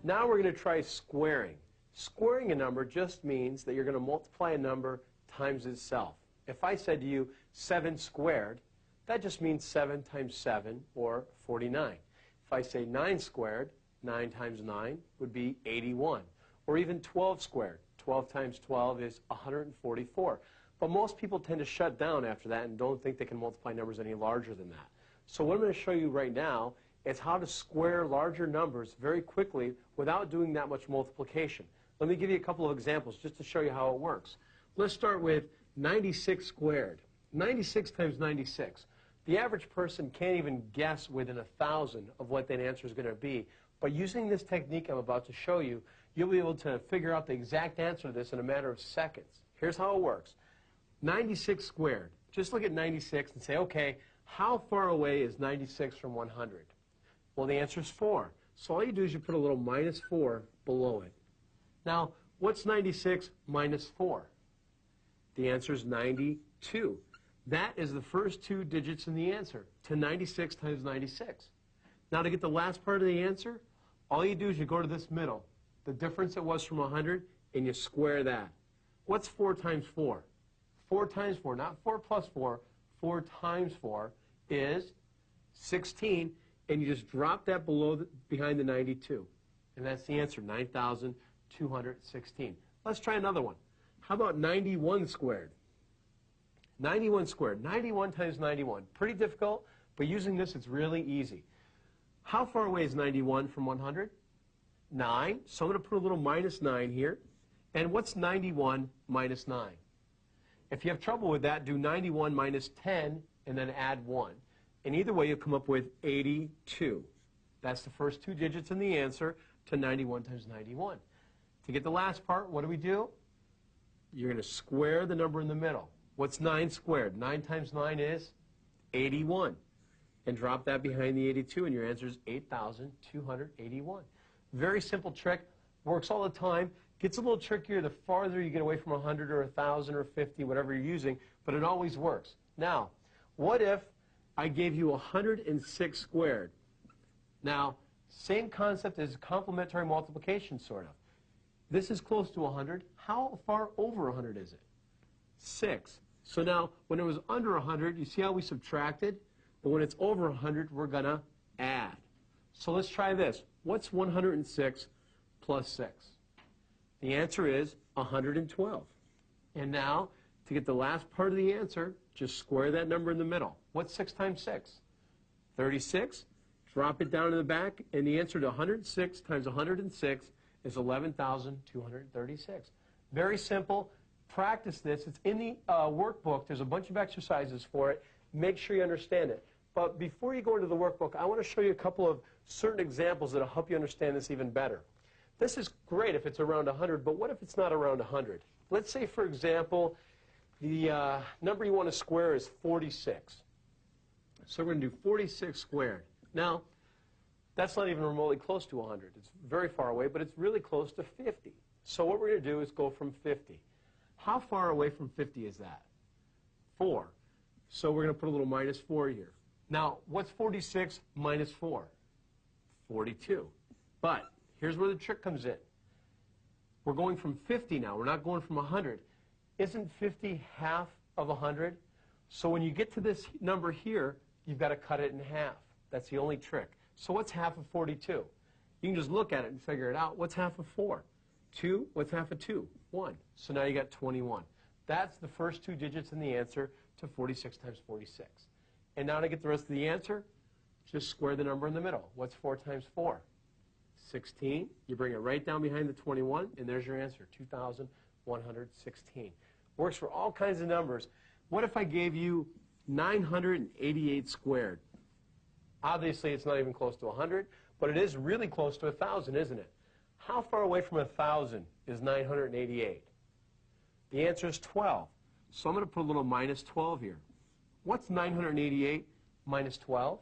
Now we're going to try squaring. Squaring a number just means that you're going to multiply a number times itself. If I said to you 7 squared, that just means 7 times 7, or 49. If I say 9 squared, 9 times 9 would be 81. Or even 12 squared. 12 times 12 is 144. But most people tend to shut down after that and don't think they can multiply numbers any larger than that. So what I'm going to show you right now is how to square larger numbers very quickly without doing that much multiplication. Let me give you a couple of examples just to show you how it works. Let's start with 96 squared. 96 times 96. The average person can't even guess within 1,000 of what that answer is going to be. But using this technique I'm about to show you, you'll be able to figure out the exact answer to this in a matter of seconds. Here's how it works. 96 squared. Just look at 96 and say, okay, how far away is 96 from 100? Well, the answer is 4. So all you do is you put a little minus 4 below it. Now, what's 96 minus 4? The answer is 92. That is the first 2 digits in the answer, to 96 times 96. Now, to get the last part of the answer, all you do is you go to this middle, the difference it was from 100, and you square that. What's 4 times 4? 4 times 4, not 4 plus 4, 4 times 4 is 16, and you just drop that behind the 92. And that's the answer, 9,216. Let's try another one. How about 91 squared? 91 squared. 91 times 91. Pretty difficult, but using this, it's really easy. How far away is 91 from 100? 9. So I'm going to put a little minus 9 here. And what's 91 minus 9? If you have trouble with that, do 91 minus 10 and then add 1. And either way, you'll come up with 82. That's the first 2 digits in the answer to 91 times 91. To get the last part, what do? You're going to square the number in the middle. What's 9 squared? 9 times 9 is 81. And drop that behind the 82, and your answer is 8,281. Very simple trick. Works all the time. Gets a little trickier the farther you get away from 100 or 1,000 or 50, whatever you're using, but it always works. Now, what if I gave you 106 squared? Now, same concept as complementary multiplication, sort of. This is close to 100. How far over 100 is it? 6. So now, when it was under 100, you see how we subtracted? But when it's over 100, we're going to add. So let's try this. What's 106 plus 6? The answer is 112. And now, to get the last part of the answer, just square that number in the middle. What's 6 times 6? 36. Drop it down in the back, and the answer to 106 times 106 is 11,236. Very simple. Practice this. It's in the workbook. There's a bunch of exercises for it. Make sure you understand it. But before you go into the workbook, I want to show you a couple of certain examples that will help you understand this even better. This is great if it's around 100, but what if it's not around 100? Let's say, for example, the number you want to square is 46. So we're going to do 46 squared. Now, that's not even remotely close to 100. It's very far away, but it's really close to 50. So what we're going to do is go from 50. How far away from 50 is that? 4. So we're going to put a little minus 4 here. Now, what's 46 minus 4? 42. But here's where the trick comes in. We're going from 50 now. We're not going from 100. Isn't 50 half of 100? So when you get to this number here, you've got to cut it in half. That's the only trick. So what's half of 42? You can just look at it and figure it out. What's half of 4? 2. What's half of 2? 1. So now you got 21. That's the first 2 digits in the answer to 46 times 46. And now to get the rest of the answer, just square the number in the middle. What's 4 times 4? 16. You bring it right down behind the 21, and there's your answer, 2,116. Works for all kinds of numbers. What if I gave you 988 squared? Obviously, it's not even close to 100, but it is really close to 1,000, isn't it? How far away from 1,000 is 988? The answer is 12. So I'm going to put a little minus 12 here. What's 988 minus 12?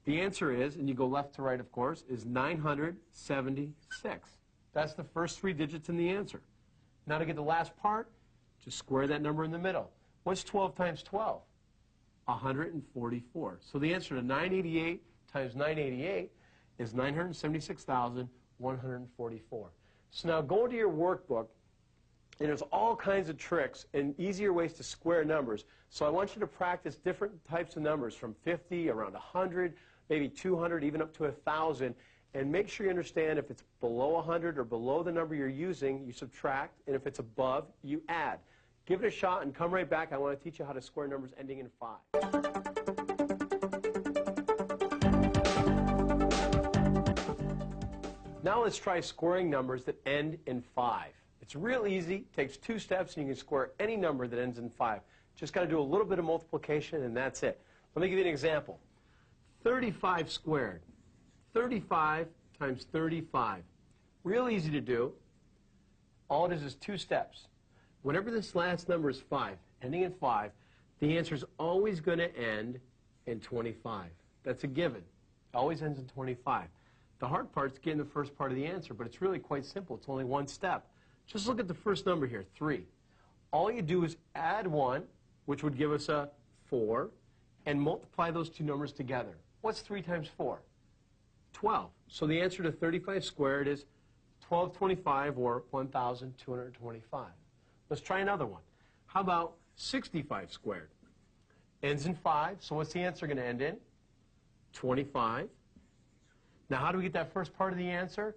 The answer is, and you go left to right, of course, is 976. That's the first 3 digits in the answer. Now to get the last part, just square that number in the middle. What's 12 times 12? 144. So the answer to 988 times 988 is 976,144. So now go into your workbook, and there's all kinds of tricks and easier ways to square numbers. So I want you to practice different types of numbers from 50, around 100, maybe 200, even up to 1,000. And make sure you understand if it's below 100 or below the number you're using, you subtract. And if it's above, you add. Give it a shot and come right back. I want to teach you how to square numbers ending in 5. Now let's try squaring numbers that end in 5. It's real easy. It takes 2 steps, and you can square any number that ends in 5. Just got to do a little bit of multiplication, and that's it. Let me give you an example. 35 squared. 35 times 35. Real easy to do. All it is 2 steps. Whenever this last number is 5, ending in 5, the answer is always going to end in 25. That's a given. It always ends in 25. The hard part is getting the first part of the answer, but it's really quite simple. It's only 1 step. Just look at the first number here, 3. All you do is add 1, which would give us a 4, and multiply those 2 numbers together. What's 3 times 4? 12. So the answer to 35 squared is 1225, or 1,225. Let's try another one. How about 65 squared? Ends in 5, so what's the answer going to end in? 25. Now how do we get that first part of the answer?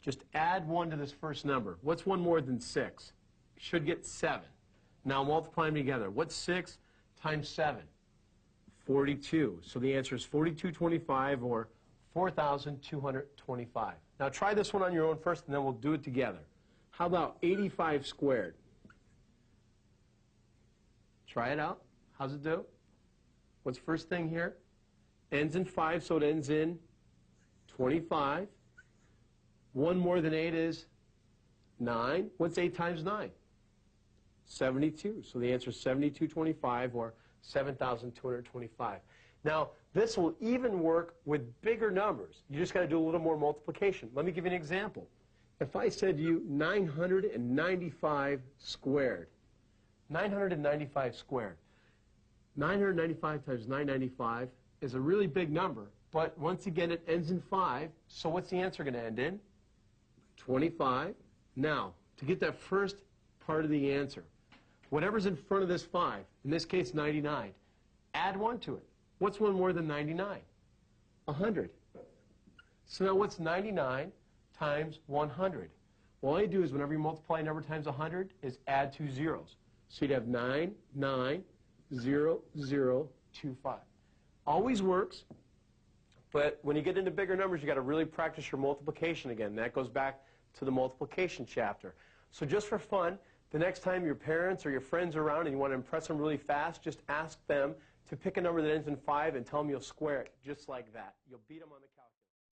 Just add 1 to this first number. What's 1 more than 6? Should get 7. Now multiply them together. What's 6 times 7? 42. So the answer is 4225, or 4,225. Now try this one on your own first, and then we'll do it together. How about 85 squared? Try it out. How's it do? What's first thing here? Ends in 5, so it ends in 25. 1 more than 8 is 9. What's 8 times 9? 72. So the answer is 7225, or 7,225. Now, this will even work with bigger numbers. You just got to do a little more multiplication. Let me give you an example. If I said to you 995 squared, 995 squared. 995 times 995 is a really big number, but once again it ends in 5, so what's the answer going to end in? 25. Now, to get that first part of the answer, whatever's in front of this 5, in this case 99, add 1 to it. What's 1 more than 99? 100. So now what's 99 times 100? Well, all you do is whenever you multiply a number times 100 is add 2 zeros. So you'd have 990025. Always works, but when you get into bigger numbers, you've got to really practice your multiplication again. That goes back to the multiplication chapter. So just for fun, the next time your parents or your friends are around and you want to impress them really fast, just ask them to pick a number that ends in 5 and tell them you'll square it just like that. You'll beat them on the calculator.